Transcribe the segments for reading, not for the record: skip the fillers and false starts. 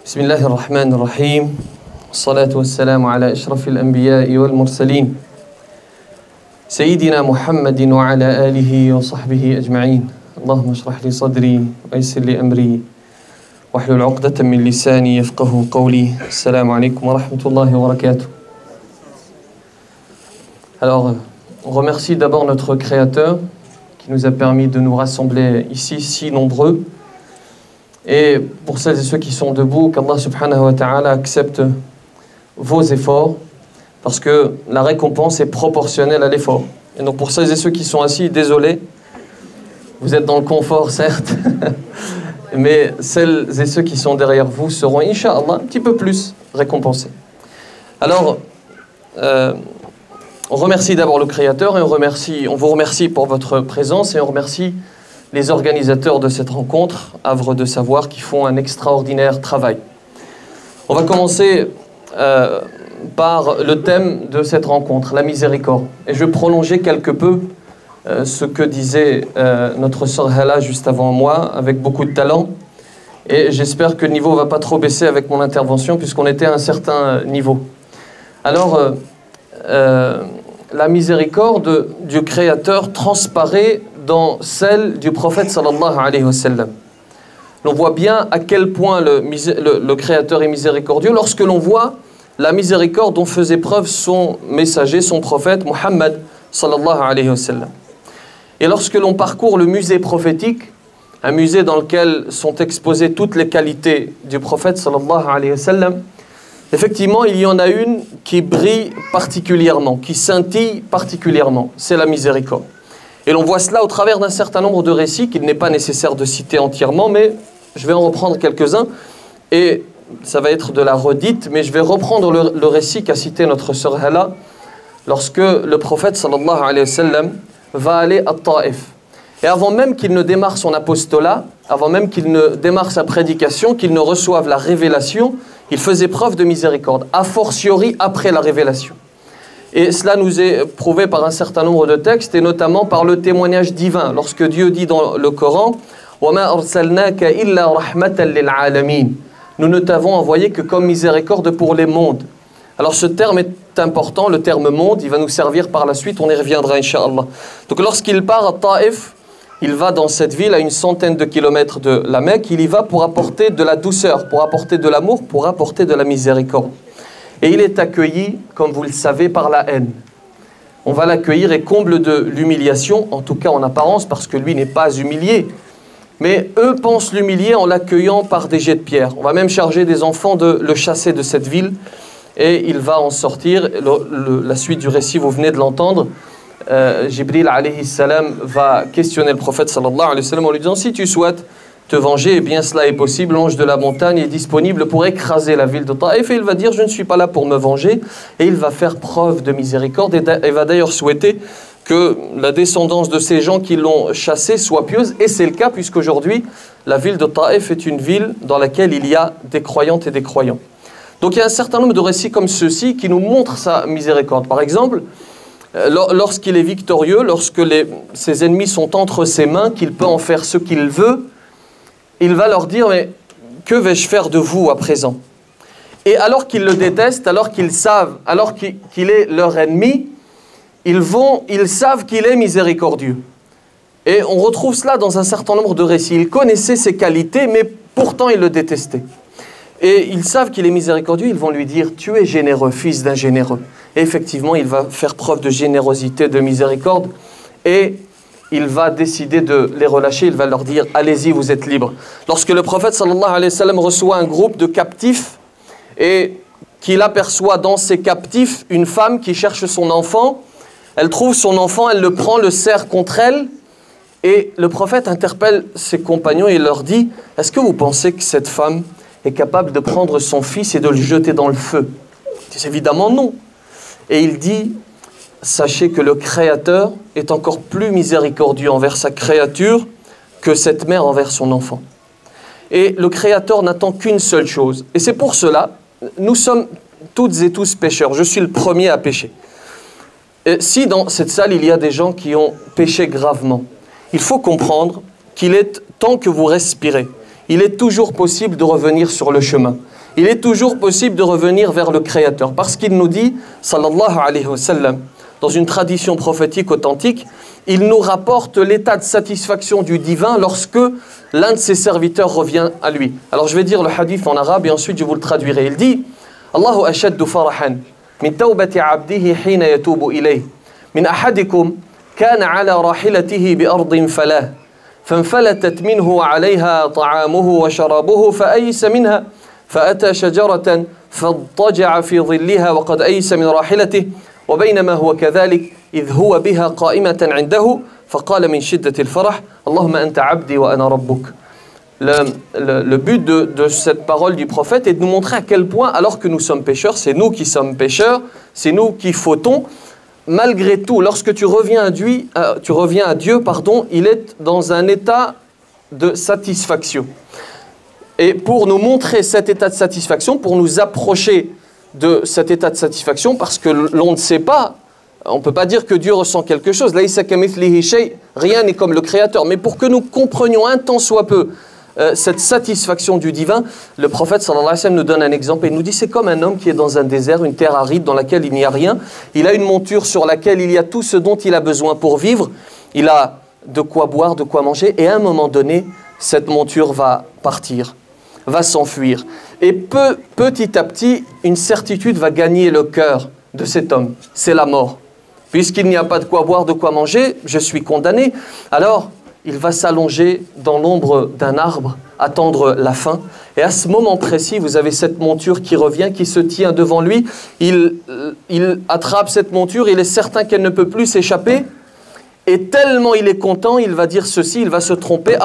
بسم الله الرحمن الرحيم والصلاة والسلام على أشرف الأنبياء والمرسلين سيدنا محمد وعلى آله وصحبه أجمعين اللهم اشرح لي صدري ويسر لي أمري واحلل عقدة من لساني يفقه قولي السلام عليكم ورحمة الله وبركاته. Alors, on remercie d'abord notre Créateur qui nous a permis de nous rassembler ici si nombreux. Et pour celles et ceux qui sont debout, qu'Allah subhanahu wa ta'ala accepte vos efforts parce que la récompense est proportionnelle à l'effort. Et donc pour celles et ceux qui sont assis, désolé, vous êtes dans le confort certes, mais celles et ceux qui sont derrière vous seront, incha'Allah, un petit peu plus récompensés. Alors, on remercie d'abord le Créateur et on vous remercie pour votre présence et on remercie les organisateurs de cette rencontre, Havre de Savoir, qui font un extraordinaire travail. On va commencer par le thème de cette rencontre, la miséricorde. Et je vais prolonger quelque peu ce que disait notre sœur Hala juste avant moi, avec beaucoup de talent. Et j'espère que le niveau ne va pas trop baisser avec mon intervention, puisqu'on était à un certain niveau. Alors, la miséricorde du Créateur transparaît dans celle du prophète sallallahu alayhi wa sallam. On voit bien à quel point le Créateur est miséricordieux lorsque l'on voit la miséricorde dont faisait preuve son messager, son prophète Muhammad sallallahu alayhi wa sallam. Et lorsque l'on parcourt le musée prophétique, un musée dans lequel sont exposées toutes les qualités du prophète sallallahu alayhi wa sallam, effectivement il y en a une qui brille particulièrement, qui scintille particulièrement, c'est la miséricorde. Et l'on voit cela au travers d'un certain nombre de récits qu'il n'est pas nécessaire de citer entièrement, mais je vais en reprendre quelques-uns. Et ça va être de la redite, mais je vais reprendre le récit qu'a cité notre sœur Hala lorsque le prophète sallallahu alayhi wa sallam va aller à Taïf. Et avant même qu'il ne démarre son apostolat, avant même qu'il ne démarre sa prédication, qu'il ne reçoive la révélation, il faisait preuve de miséricorde, a fortiori après la révélation. Et cela nous est prouvé par un certain nombre de textes, et notamment par le témoignage divin. Lorsque Dieu dit dans le Coran « وَمَا أَرْسَلْنَاكَ إِلَّا رَحْمَةً لِلْعَالَمِينَ » Nous ne t'avons envoyé que comme miséricorde pour les mondes. Alors ce terme est important, le terme monde, il va nous servir par la suite, on y reviendra incha'Allah. Donc lorsqu'il part à Taïf, il va dans cette ville à une centaine de kilomètres de la Mecque, il y va pour apporter de la douceur, pour apporter de l'amour, pour apporter de la miséricorde. Et il est accueilli, comme vous le savez, par la haine. On va l'accueillir et comble de l'humiliation, en tout cas en apparence, parce que lui n'est pas humilié. Mais eux pensent l'humilier en l'accueillant par des jets de pierre. On va même charger des enfants de le chasser de cette ville. Et il va en sortir. La suite du récit, vous venez de l'entendre. Jibril alayhi salam va questionner le prophète sallallahu alayhi wa sallam en lui disant « Si tu souhaites te venger, eh bien cela est possible, l'ange de la montagne est disponible pour écraser la ville de Taïf. » Et il va dire « Je ne suis pas là pour me venger. » Et il va faire preuve de miséricorde et va d'ailleurs souhaiter que la descendance de ces gens qui l'ont chassé soit pieuse. Et c'est le cas puisqu'aujourd'hui, la ville de Taïf est une ville dans laquelle il y a des croyantes et des croyants. Donc il y a un certain nombre de récits comme ceux-ci qui nous montrent sa miséricorde. Par exemple, lorsqu'il est victorieux, lorsque ses ennemis sont entre ses mains, qu'il peut en faire ce qu'il veut, il va leur dire « Mais que vais-je faire de vous à présent ?» Et alors qu'ils le détestent, alors qu'ils savent, alors qu'il est leur ennemi, ils savent qu'il est miséricordieux. Et on retrouve cela dans un certain nombre de récits. Ils connaissaient ses qualités, mais pourtant ils le détestaient. Et ils savent qu'il est miséricordieux, ils vont lui dire « Tu es généreux, fils d'un généreux. » Et effectivement, il va faire preuve de générosité, de miséricorde, et il va décider de les relâcher, il va leur dire « Allez-y, vous êtes libres. » Lorsque le prophète sallallahu alayhi wa sallam reçoit un groupe de captifs, et qu'il aperçoit dans ces captifs une femme qui cherche son enfant, elle trouve son enfant, elle le prend, le serre contre elle, et le prophète interpelle ses compagnons et leur dit « Est-ce que vous pensez que cette femme est capable de prendre son fils et de le jeter dans le feu ?» Ils disent évidemment non. Et il dit « Sachez que le Créateur est encore plus miséricordieux envers sa créature que cette mère envers son enfant. » Et le Créateur n'attend qu'une seule chose. Et c'est pour cela, nous sommes toutes et tous pécheurs. Je suis le premier à pécher. Et si dans cette salle, il y a des gens qui ont péché gravement, il faut comprendre qu'il est tant que vous respirez, il est toujours possible de revenir sur le chemin. Il est toujours possible de revenir vers le Créateur. Parce qu'il nous dit, sallallahu alayhi wa sallam, dans une tradition prophétique authentique, il nous rapporte l'état de satisfaction du divin lorsque l'un de ses serviteurs revient à lui. Alors je vais dire le hadith en arabe et ensuite je vous le traduirai. Il dit, Allahu ashaddu farahan min tawbati abdihi hina yatubu ilayh min ahadikum kana ala rahilatihi bi ardin falah فانفلتت منه وعليها طعامه وشرابه فأيس منها فأتى شجرة فاضطجع في ظلها وقد أيس من راحلته وبينما هو كذلك إذ هو بها قائمة عنده فقال من شدة الفرح اللهم أنت عبدي وأنا ربك. Le but de cette parole du prophète est de nous montrer à quel point, alors que nous sommes pécheurs, c'est nous qui sommes pécheurs, c'est nous qui fautons, malgré tout, lorsque tu reviens à Dieu, il est dans un état de satisfaction. Et pour nous montrer cet état de satisfaction, pour nous approcher de cet état de satisfaction, parce que l'on ne sait pas, on ne peut pas dire que Dieu ressent quelque chose. Rien n'est comme le Créateur. Mais pour que nous comprenions un tant soit peu cette satisfaction du divin, le prophète sallallahu alayhi wa sallam nous donne un exemple et il nous dit c'est comme un homme qui est dans un désert, une terre aride dans laquelle il n'y a rien. Il a une monture sur laquelle il y a tout ce dont il a besoin pour vivre. Il a de quoi boire, de quoi manger et à un moment donné, cette monture va partir, va s'enfuir. Et petit à petit, une certitude va gagner le cœur de cet homme, c'est la mort. Puisqu'il n'y a pas de quoi boire, de quoi manger, je suis condamné. Alors, il va s'allonger dans l'ombre d'un arbre, attendre la fin. Et à ce moment précis, vous avez cette monture qui revient, qui se tient devant lui. Il attrape cette monture, il est certain qu'elle ne peut plus s'échapper. Et tellement il est content, il va dire ceci, il va se tromper.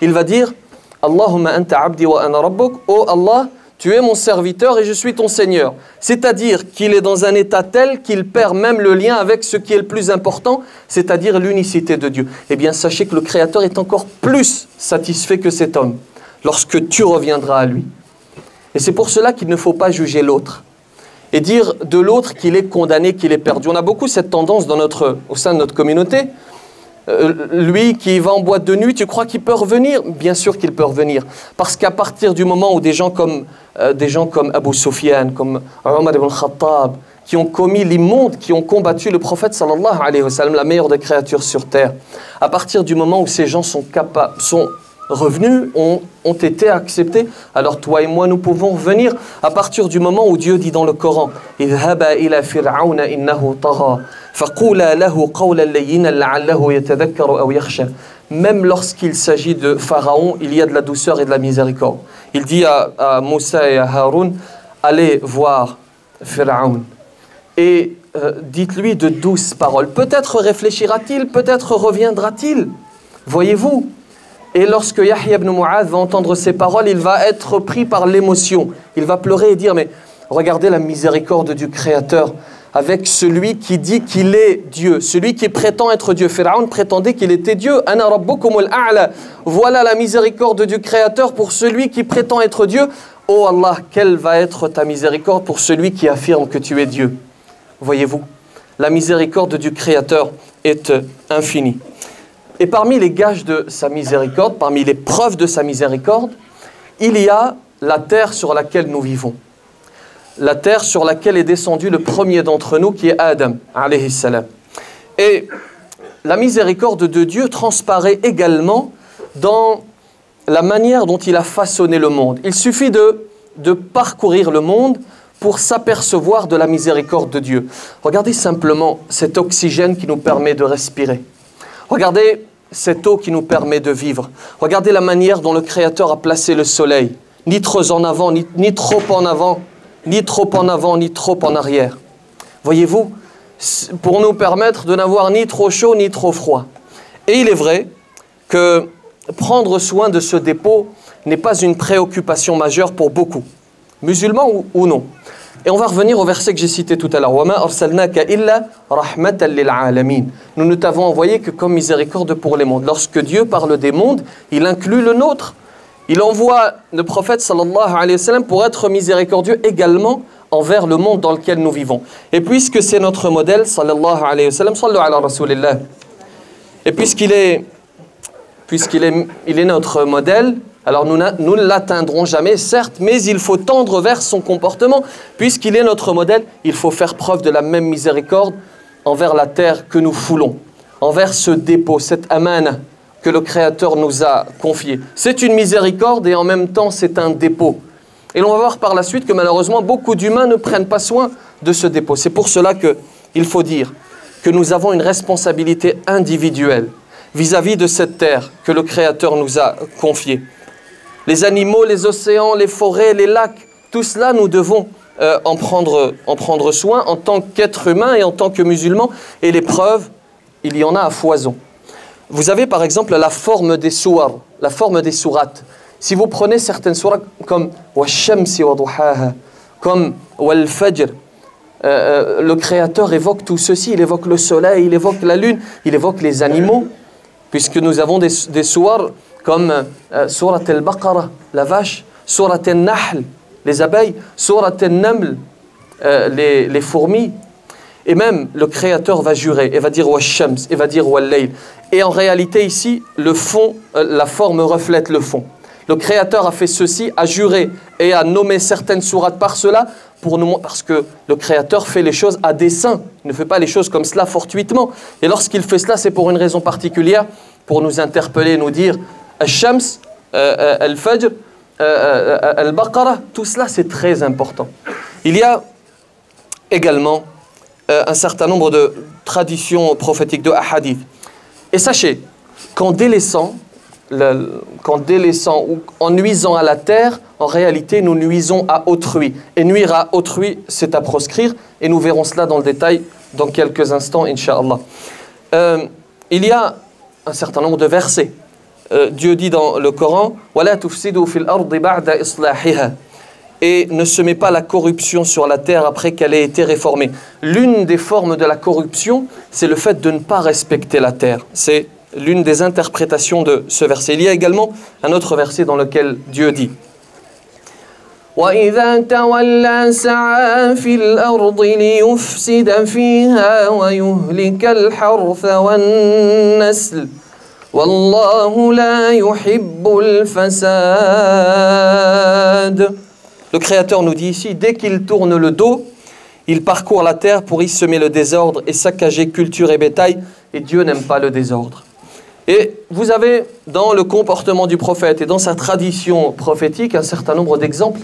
Il va dire Allahumma anta abdi wa ana rabbuk. Oh Allah, tu es mon serviteur et je suis ton Seigneur. C'est-à-dire qu'il est dans un état tel qu'il perd même le lien avec ce qui est le plus important, c'est-à-dire l'unicité de Dieu. Eh bien, sachez que le Créateur est encore plus satisfait que cet homme lorsque tu reviendras à lui. Et c'est pour cela qu'il ne faut pas juger l'autre et dire de l'autre qu'il est condamné, qu'il est perdu. On a beaucoup cette tendance au sein de notre communauté. Lui qui va en boîte de nuit, tu crois qu'il peut revenir? Bien sûr qu'il peut revenir. Parce qu'à partir du moment où des gens comme Abu Sufyan, comme Omar ibn Khattab, qui ont commis l'immonde, qui ont combattu le prophète sallallahu alayhi wa sallam, la meilleure des créatures sur terre, à partir du moment où ces gens sont revenus, ont été acceptés, alors toi et moi nous pouvons revenir. À partir du moment où Dieu dit dans le Coran idhaba ila fir'auna innahu tagha faqula lahu qawlan layyinan la'allahu yatadhakkaru aw yakhsha. Même lorsqu'il s'agit de Pharaon, il y a de la douceur et de la miséricorde. Il dit à Moussa et à Haroun, allez voir Pharaon et dites-lui de douces paroles. Peut-être réfléchira-t-il, peut-être reviendra-t-il. Voyez-vous. Et lorsque Yahya ibn Mu'adh va entendre ces paroles, il va être pris par l'émotion. Il va pleurer et dire, mais regardez la miséricorde du Créateur avec celui qui dit qu'il est Dieu, celui qui prétend être Dieu. Pharaon prétendait qu'il était Dieu. Ana rabbukumul a'la. Voilà la miséricorde du Créateur pour celui qui prétend être Dieu. Oh Allah, quelle va être ta miséricorde pour celui qui affirme que tu es Dieu. Voyez-vous, la miséricorde du Créateur est infinie. Et parmi les gages de sa miséricorde, parmi les preuves de sa miséricorde, il y a la terre sur laquelle nous vivons. La terre sur laquelle est descendu le premier d'entre nous, qui est Adam, alayhi salam. Et la miséricorde de Dieu transparaît également dans la manière dont il a façonné le monde. Il suffit de parcourir le monde pour s'apercevoir de la miséricorde de Dieu. Regardez simplement cet oxygène qui nous permet de respirer. Regardez cette eau qui nous permet de vivre. Regardez la manière dont le Créateur a placé le soleil. Ni trop en avant, ni trop en avant, ni trop en avant, ni trop en arrière. Voyez-vous, pour nous permettre de n'avoir ni trop chaud, ni trop froid. Et il est vrai que prendre soin de ce dépôt n'est pas une préoccupation majeure pour beaucoup, musulmans ou non. Et on va revenir au verset que j'ai cité tout à l'heure. وَمَا أَرْسَلْنَاكَ إِلَّا رَحْمَةً لِلْعَالَمِينَ. Nous ne t'avons envoyé que comme miséricorde pour les mondes. Lorsque Dieu parle des mondes, il inclut le nôtre. Il envoie le prophète sallallahu alayhi wa sallam pour être miséricordieux également envers le monde dans lequel nous vivons. Et puisque c'est notre modèle, sallallahu alayhi wa sallam, sallu ala rasulillah. Et puisqu'il est puisqu'il est, il est notre modèle, alors nous ne l'atteindrons jamais, certes, mais il faut tendre vers son comportement, puisqu'il est notre modèle, il faut faire preuve de la même miséricorde envers la terre que nous foulons, envers ce dépôt, cette amana que le Créateur nous a confié. C'est une miséricorde et en même temps c'est un dépôt. Et l'on va voir par la suite que malheureusement beaucoup d'humains ne prennent pas soin de ce dépôt. C'est pour cela qu'il faut dire que nous avons une responsabilité individuelle vis-à-vis de cette terre que le Créateur nous a confiée. Les animaux, les océans, les forêts, les lacs, tout cela nous devons en prendre soin en tant qu'être humain et en tant que musulmans. Et les preuves, il y en a à foison. Vous avez par exemple la forme des suwar, la forme des sourates. Si vous prenez certaines sourates comme « Wa-shamsi wa duhaha », comme « Wal-fajr », le Créateur évoque tout ceci, il évoque le soleil, il évoque la lune, il évoque les animaux, puisque nous avons des sourates comme Surat al-Baqarah, la vache, Surat al-Nahl, les abeilles, Surat al-Naml, les fourmis. Et même le Créateur va jurer et va dire Wa-shams et va dire Wal-layl. Et en réalité ici, le fond, la forme reflète le fond. Le Créateur a fait ceci, a juré et a nommé certaines sourates par cela pour nous, parce que le Créateur fait les choses à dessein. Il ne fait pas les choses comme cela fortuitement. Et lorsqu'il fait cela, c'est pour une raison particulière, pour nous interpeller, nous dire Al-Shams, Al-Fajr, Al-Baqarah, tout cela c'est très important. Il y a également un certain nombre de traditions prophétiques, de hadiths. Et sachez qu'en délaissant ou en nuisant à la terre, en réalité, nous nuisons à autrui. Et nuire à autrui, c'est à proscrire. Et nous verrons cela dans le détail dans quelques instants, Inch'Allah. Il y a un certain nombre de versets. Dieu dit dans le Coran « وَلَا تُفْسِدُوا فِي الْأَرْضِ بَعْدَ إِصْلَاحِهَا » et ne se met pas la corruption sur la terre après qu'elle ait été réformée. L'une des formes de la corruption, c'est le fait de ne pas respecter la terre. C'est l'une des interprétations de ce verset. Il y a également un autre verset dans lequel Dieu dit وَإِذَا تَوَلَّى سَعَى فِي الْأَرْضِ لِيُفْسِدَ فِيهَا وَيُهْلِكَ الْحَرْثَ وَالنَّسْلَ وَاللَّهُ لَا يُحِبُّ الْفَسَادَ. Le Créateur nous dit ici, dès qu'il tourne le dos, il parcourt la terre pour y semer le désordre et saccager culture et bétail, et Dieu n'aime pas le désordre. Et vous avez dans le comportement du prophète et dans sa tradition prophétique un certain nombre d'exemples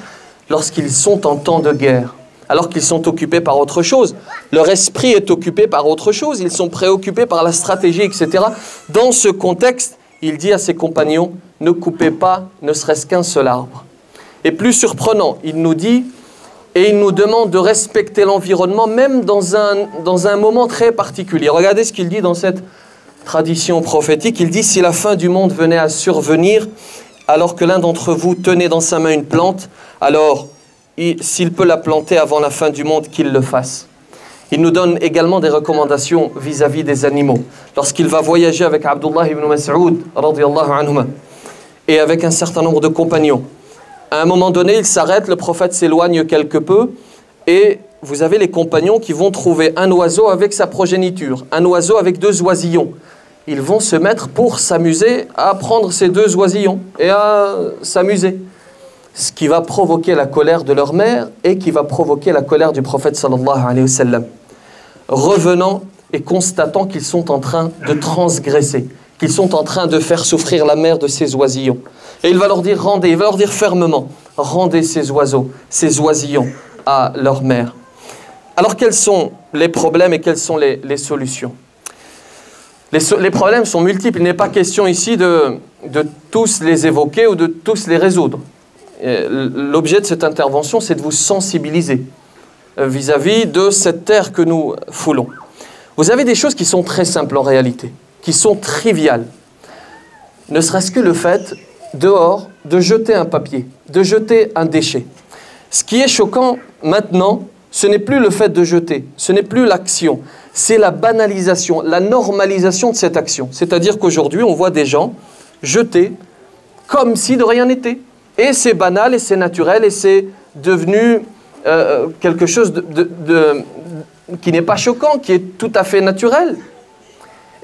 lorsqu'ils sont en temps de guerre, alors qu'ils sont occupés par autre chose. Leur esprit est occupé par autre chose, ils sont préoccupés par la stratégie, etc. Dans ce contexte, il dit à ses compagnons, ne coupez pas ne serait-ce qu'un seul arbre. Et plus surprenant, il nous dit, et il nous demande de respecter l'environnement, même dans un moment très particulier. Regardez ce qu'il dit dans cette tradition prophétique. Il dit, si la fin du monde venait à survenir, alors que l'un d'entre vous tenait dans sa main une plante, alors s'il peut la planter avant la fin du monde, qu'il le fasse. Il nous donne également des recommandations vis-à-vis des animaux. Lorsqu'il va voyager avec Abdullah ibn Mas'ud, radiyallahu anhuma, et avec un certain nombre de compagnons, à un moment donné, il s'arrête, le prophète s'éloigne quelque peu, et vous avez les compagnons qui vont trouver un oiseau avec sa progéniture, un oiseau avec 2 oisillons. Ils vont se mettre pour s'amuser à prendre ces 2 oisillons et à s'amuser. Ce qui va provoquer la colère de leur mère et qui va provoquer la colère du prophète sallallahu alayhi wa sallam. Revenant et constatant qu'ils sont en train de transgresser, qu'ils sont en train de faire souffrir la mère de ces oisillons. Et il va leur dire rendez, il va leur dire fermement, rendez ces oiseaux, ces oisillons à leur mère. Alors quels sont les problèmes et quelles sont les solutions? Les problèmes sont multiples, il n'est pas question ici de tous les évoquer ou de tous les résoudre. L'objet de cette intervention, c'est de vous sensibiliser vis-à-vis de cette terre que nous foulons. Vous avez des choses qui sont très simples en réalité, qui sont triviales. Ne serait-ce que le fait, dehors, de jeter un papier, de jeter un déchet. Ce qui est choquant maintenant, ce n'est plus le fait de jeter, ce n'est plus l'action, c'est la banalisation, la normalisation de cette action. C'est-à-dire qu'aujourd'hui, on voit des gens jeter comme si de rien n'était. Et c'est banal, et c'est naturel, et c'est devenu quelque chose qui n'est pas choquant, qui est tout à fait naturel.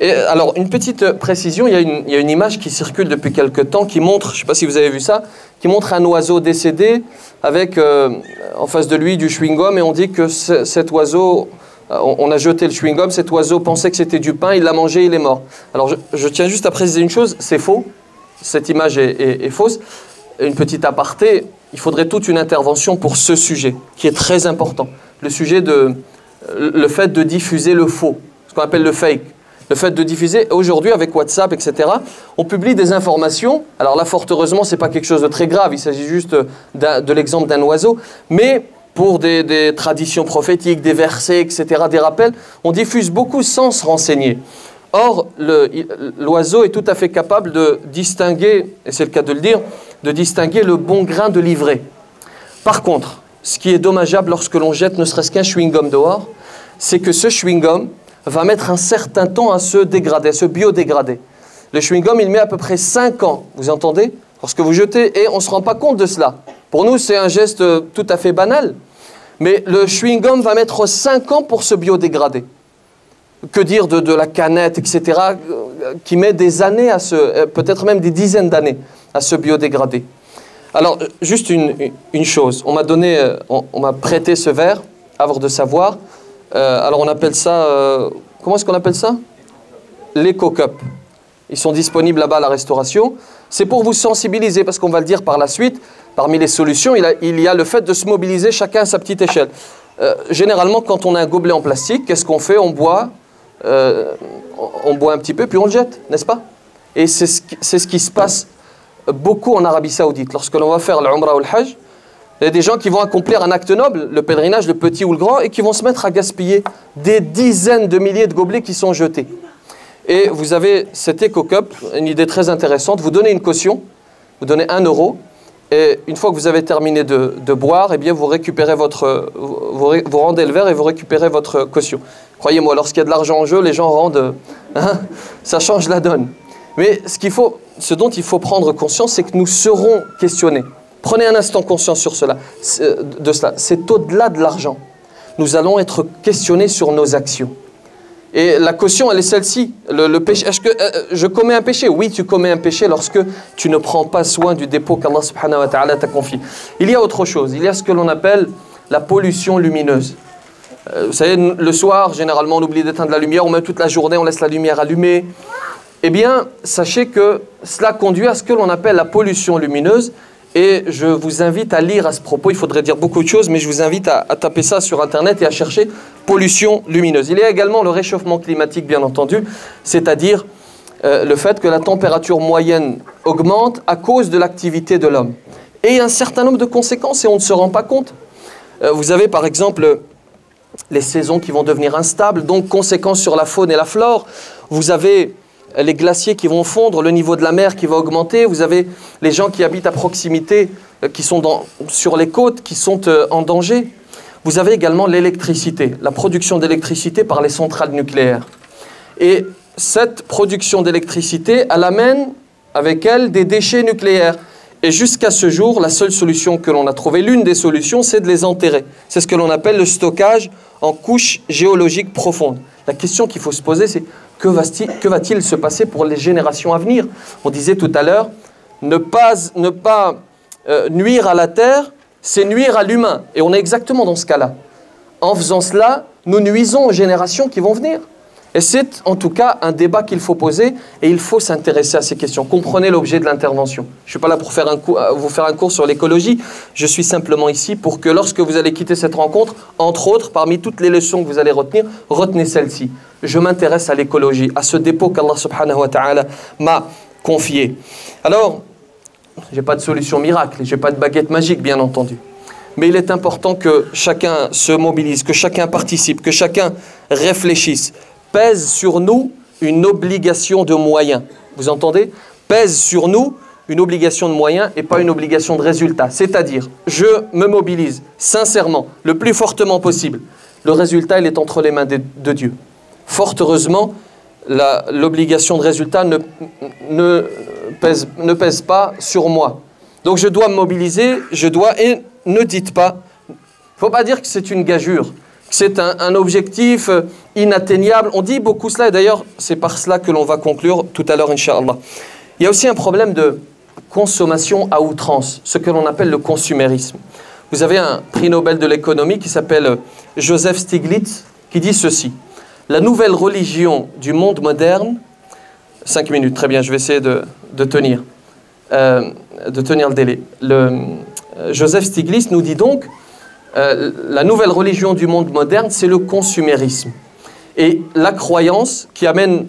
Et alors, une petite précision, il y a une image qui circule depuis quelque temps qui montre, je ne sais pas si vous avez vu ça, qui montre un oiseau décédé avec en face de lui du chewing-gum et on dit que cet oiseau, on a jeté le chewing-gum, cet oiseau pensait que c'était du pain, il l'a mangé, il est mort. Alors, je tiens juste à préciser une chose, c'est faux, cette image est fausse. Une petite aparté, il faudrait toute une intervention pour ce sujet, qui est très important. Le sujet le fait de diffuser le faux, ce qu'on appelle le fake. Le fait de diffuser, aujourd'hui avec WhatsApp, etc., on publie des informations. Alors là, fort heureusement, ce n'est pas quelque chose de très grave, il s'agit juste de l'exemple d'un oiseau. Mais pour des traditions prophétiques, des versets, etc., des rappels, on diffuse beaucoup sans se renseigner. Or, l'oiseau est tout à fait capable de distinguer, et c'est le cas de le dire, de distinguer le bon grain de l'ivraie. Par contre, ce qui est dommageable lorsque l'on jette ne serait-ce qu'un chewing-gum dehors, c'est que ce chewing-gum va mettre un certain temps à se dégrader, à se biodégrader. Le chewing-gum, il met à peu près 5 ans, vous entendez? Lorsque vous jetez, et on ne se rend pas compte de cela. Pour nous, c'est un geste tout à fait banal. Mais le chewing-gum va mettre 5 ans pour se biodégrader. Que dire de la canette, etc., qui met des années à peut-être même des dizaines d'années à se biodégrader. Alors, juste une chose, on m'a prêté ce verre, avant de savoir. Alors on appelle ça, comment est-ce qu'on appelle ça? L'Eco-Cup. Ils sont disponibles là-bas à la restauration. C'est pour vous sensibiliser, parce qu'on va le dire par la suite, parmi les solutions, il y a le fait de se mobiliser chacun à sa petite échelle. Généralement, quand on a un gobelet en plastique, qu'est-ce qu'on fait? On boit un petit peu, puis on le jette, n'est-ce pas? Et c'est ce qui se passe beaucoup en Arabie Saoudite. Lorsque l'on va faire l'Umrah ou le Hajj, il y a des gens qui vont accomplir un acte noble, le pèlerinage, le petit ou le grand, et qui vont se mettre à gaspiller des dizaines de milliers de gobelets qui sont jetés. Et vous avez cet Eco-Cup, une idée très intéressante, vous donnez une caution, vous donnez 1 €, et une fois que vous avez terminé de boire, eh bien vous récupérez vous rendez le verre et vous récupérez votre caution. Croyez-moi, lorsqu'il y a de l'argent en jeu, les gens rendent, ça change la donne. Mais ce dont il faut prendre conscience, c'est que nous serons questionnés. Prenez un instant conscience de cela. C'est au-delà de l'argent. Nous allons être questionnés sur nos actions. Et la caution, elle est celle-ci. Le péché. Est-ce que je commets un péché? Oui, tu commets un péché lorsque tu ne prends pas soin du dépôt qu'Allah subhanahu wa ta'ala t'a confié. Il y a autre chose. Il y a ce que l'on appelle la pollution lumineuse. Vous savez, le soir, généralement, on oublie d'éteindre la lumière. On met toute la journée, on laisse la lumière allumée. Eh bien, sachez que cela conduit à ce que l'on appelle la pollution lumineuse. Et je vous invite à lire à ce propos, il faudrait dire beaucoup de choses, mais je vous invite à taper ça sur Internet et à chercher pollution lumineuse. Il y a également le réchauffement climatique, bien entendu, c'est-à-dire le fait que la température moyenne augmente à cause de l'activité de l'homme. Et il y a un certain nombre de conséquences et on ne se rend pas compte. Vous avez par exemple les saisons qui vont devenir instables, donc conséquences sur la faune et la flore. Vous avez les glaciers qui vont fondre, le niveau de la mer qui va augmenter, vous avez les gens qui habitent à proximité, qui sont sur les côtes, qui sont en danger. Vous avez également l'électricité, la production d'électricité par les centrales nucléaires. Et cette production d'électricité, elle amène avec elle des déchets nucléaires. Et jusqu'à ce jour, la seule solution que l'on a trouvée, l'une des solutions, c'est de les enterrer. C'est ce que l'on appelle le stockage en couche géologique profonde. La question qu'il faut se poser, c'est que va-t-il se passer pour les générations à venir? On disait tout à l'heure, ne pas nuire à la terre, c'est nuire à l'humain. Et on est exactement dans ce cas-là. En faisant cela, nous nuisons aux générations qui vont venir. Et c'est en tout cas un débat qu'il faut poser et il faut s'intéresser à ces questions. Comprenez l'objet de l'intervention. Je ne suis pas là pour vous faire un cours sur l'écologie. Je suis simplement ici pour que lorsque vous allez quitter cette rencontre, entre autres, parmi toutes les leçons que vous allez retenir, retenez celle-ci. Je m'intéresse à l'écologie, à ce dépôt qu'Allah subhanahu wa ta'ala m'a confié. Alors, je n'ai pas de solution miracle, je n'ai pas de baguette magique, bien entendu. Mais il est important que chacun se mobilise, que chacun participe, que chacun réfléchisse. Pèse sur nous une obligation de moyens. Vous entendez? Pèse sur nous une obligation de moyens et pas une obligation de résultat. C'est-à-dire, je me mobilise sincèrement, le plus fortement possible. Le résultat, il est entre les mains de Dieu. Fort heureusement, l'obligation de résultat ne pèse pas sur moi. Donc je dois me mobiliser, et ne dites pas, il ne faut pas dire que c'est une gageure, que c'est un objectif inatteignable. On dit beaucoup cela, et d'ailleurs, c'est par cela que l'on va conclure tout à l'heure, Inch'Allah. Il y a aussi un problème de consommation à outrance, ce que l'on appelle le consumérisme. Vous avez un prix Nobel de l'économie qui s'appelle Joseph Stiglitz, qui dit ceci. La nouvelle religion du monde moderne, 5 minutes, très bien, je vais essayer de tenir le délai. Joseph Stiglitz nous dit donc, la nouvelle religion du monde moderne, c'est le consumérisme. Et la croyance qui amène,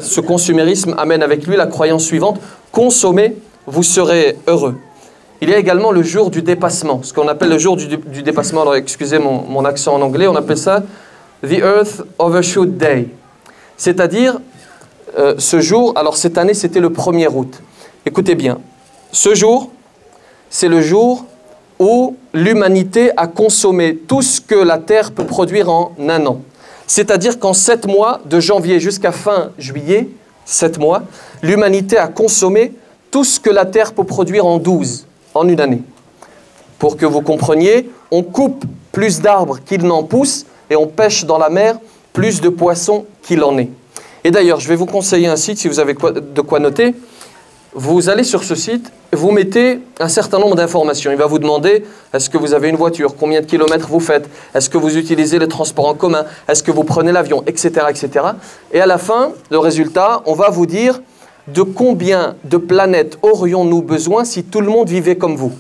ce consumérisme amène avec lui la croyance suivante, consommez, vous serez heureux. Il y a également le jour du dépassement, ce qu'on appelle le jour du dépassement. Alors excusez mon accent en anglais, on appelle ça The Earth Overshoot Day. C'est-à-dire, ce jour, alors cette année c'était le 1er août. Écoutez bien, ce jour, c'est le jour où l'humanité a consommé tout ce que la Terre peut produire en un an. C'est-à-dire qu'en 7 mois, de janvier jusqu'à fin juillet, 7 mois, l'humanité a consommé tout ce que la Terre peut produire en 12, en une année. Pour que vous compreniez, on coupe plus d'arbres qu'il n'en pousse et on pêche dans la mer plus de poissons qu'il en est. Et d'ailleurs, je vais vous conseiller un site, si vous avez de quoi noter. Vous allez sur ce site, vous mettez un certain nombre d'informations. Il va vous demander, est-ce que vous avez une voiture, combien de kilomètres vous faites, est-ce que vous utilisez les transports en commun, est-ce que vous prenez l'avion, etc., etc. Et à la fin, le résultat, on va vous dire de combien de planètes aurions-nous besoin si tout le monde vivait comme vous.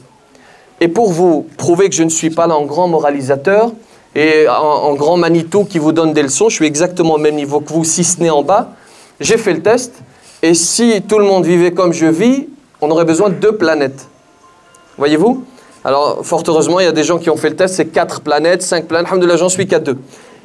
Et pour vous prouver que je ne suis pas là en grand moralisateur et en grand Manitou qui vous donne des leçons, je suis exactement au même niveau que vous, si ce n'est en bas, j'ai fait le test. Et si tout le monde vivait comme je vis, on aurait besoin de 2 planètes. Voyez-vous? Alors, fort heureusement, il y a des gens qui ont fait le test, c'est 4 planètes, 5 planètes. Alhamdoulilah, j'en suis qu'à 2.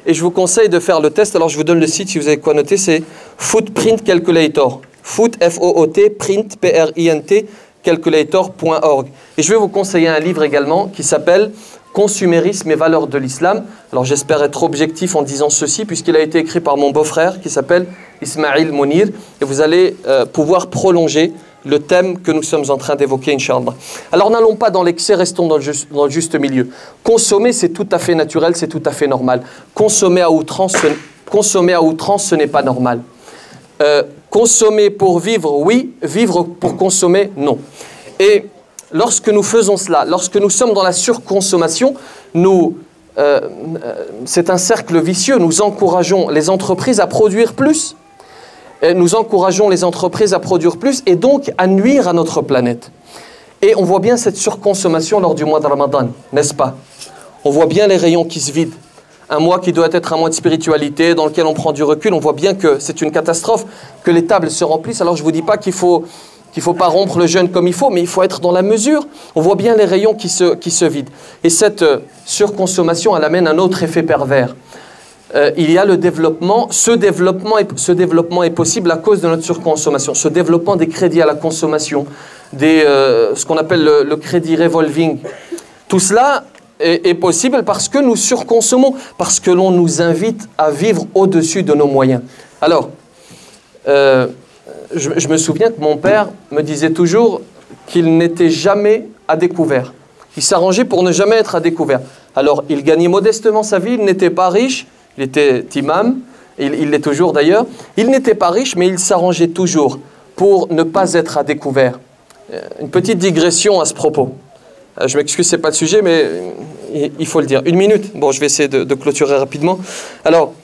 Et je vous conseille de faire le test. Alors, je vous donne le site si vous avez quoi noter. C'est Footprint Calculator. Foot, F-O-O-T, print, P-R-I-N-T, calculator.org. Et je vais vous conseiller un livre également qui s'appelle Consumérisme et valeurs de l'islam. Alors j'espère être objectif en disant ceci, puisqu'il a été écrit par mon beau-frère qui s'appelle Ismail Mounir, et vous allez pouvoir prolonger le thème que nous sommes en train d'évoquer, Inch'Allah. Alors n'allons pas dans l'excès, restons dans le juste milieu. Consommer, c'est tout à fait naturel, c'est tout à fait normal. Consommer à outrance, ce n'est pas normal. Consommer pour vivre, oui. Vivre pour consommer, non. Et lorsque nous faisons cela, lorsque nous sommes dans la surconsommation, c'est un cercle vicieux. Nous encourageons les entreprises à produire plus. Nous encourageons les entreprises à produire plus et donc à nuire à notre planète. Et on voit bien cette surconsommation lors du mois de Ramadan, n'est-ce pas? On voit bien les rayons qui se vident. Un mois qui doit être un mois de spiritualité, dans lequel on prend du recul, on voit bien que c'est une catastrophe, que les tables se remplissent. Alors je ne vous dis pas qu'il faut pas rompre le jeûne comme il faut, mais il faut être dans la mesure. On voit bien les rayons qui se vident. Et cette surconsommation, elle amène un autre effet pervers. Il y a le développement. Ce développement est possible à cause de notre surconsommation. Ce développement des crédits à la consommation, ce qu'on appelle le crédit revolving. Tout cela est possible parce que nous surconsommons, parce que l'on nous invite à vivre au-dessus de nos moyens. Alors, je me souviens que mon père me disait toujours qu'il n'était jamais à découvert. Il s'arrangeait pour ne jamais être à découvert. Alors, il gagnait modestement sa vie, il n'était pas riche, il était imam, il l'est toujours d'ailleurs. Il n'était pas riche, mais il s'arrangeait toujours pour ne pas être à découvert. Une petite digression à ce propos. Je m'excuse, ce n'est pas le sujet, mais il faut le dire. 1 minute. Bon, je vais essayer de clôturer rapidement. Alors,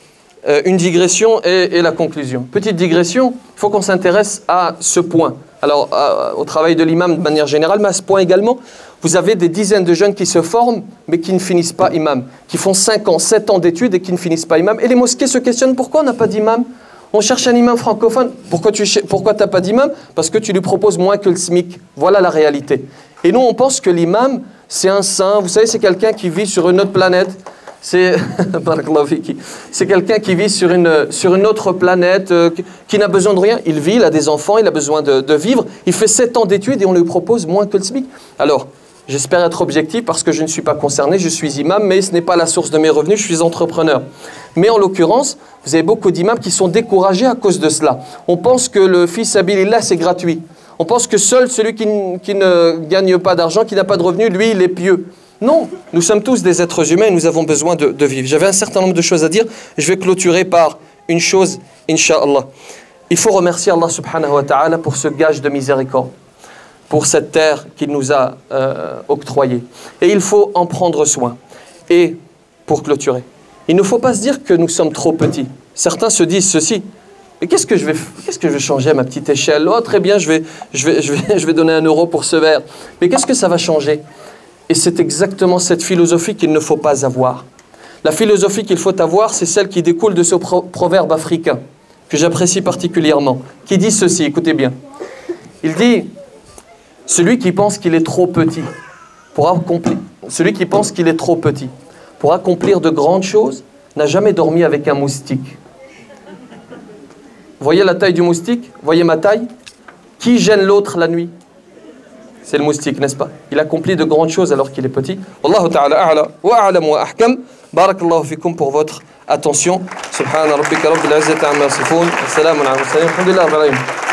une digression et la conclusion. Petite digression, il faut qu'on s'intéresse à ce point. Alors, au travail de l'imam de manière générale, mais à ce point également, vous avez des dizaines de jeunes qui se forment, mais qui ne finissent pas imam, qui font 5 ans, 7 ans d'études et qui ne finissent pas imam. Et les mosquées se questionnent, pourquoi on n'a pas d'imam? On cherche un imam francophone. Pourquoi tu n'as pas d'imam? Parce que tu lui proposes moins que le SMIC. Voilà la réalité. Et nous, on pense que l'imam, c'est un saint. Vous savez, c'est quelqu'un qui vit sur une autre planète. C'est quelqu'un qui vit sur une autre planète, qui n'a besoin de rien. Il vit, il a des enfants, il a besoin de vivre. Il fait 7 ans d'études et on lui propose moins que le SMIC. Alors, j'espère être objectif parce que je ne suis pas concerné. Je suis imam, mais ce n'est pas la source de mes revenus. Je suis entrepreneur. Mais en l'occurrence, vous avez beaucoup d'imams qui sont découragés à cause de cela. On pense que le fils sabilillah, c'est gratuit. On pense que seul celui qui ne gagne pas d'argent, qui n'a pas de revenus, lui, il est pieux. Non, nous sommes tous des êtres humains et nous avons besoin de vivre. J'avais un certain nombre de choses à dire. Je vais clôturer par une chose, Inch'Allah. Il faut remercier Allah subhanahu wa ta'ala pour ce gage de miséricorde, pour cette terre qu'il nous a octroyée. Et il faut en prendre soin. Et pour clôturer, il ne faut pas se dire que nous sommes trop petits. Certains se disent ceci. Mais qu'est-ce que je vais changer à ma petite échelle? Oh, très bien, je vais donner 1 euro pour ce verre. Mais qu'est-ce que ça va changer? Et c'est exactement cette philosophie qu'il ne faut pas avoir. La philosophie qu'il faut avoir, c'est celle qui découle de ce proverbe africain, que j'apprécie particulièrement, qui dit ceci, écoutez bien. Il dit, celui qui pense qu'il est trop petit pour accomplir de grandes choses, n'a jamais dormi avec un moustique. Voyez la taille du moustique? Voyez ma taille? Qui gêne l'autre la nuit? C'est le moustique, n'est-ce pas? Il accomplit de grandes choses alors qu'il est petit. Wallahu ta'ala a'la wa a'lam wa ahkam. Barakallahu fikum pour votre attention. Subhana rabbika rabbil izzati amma yasifun. Assalamu alaikum. Alhamdulillah.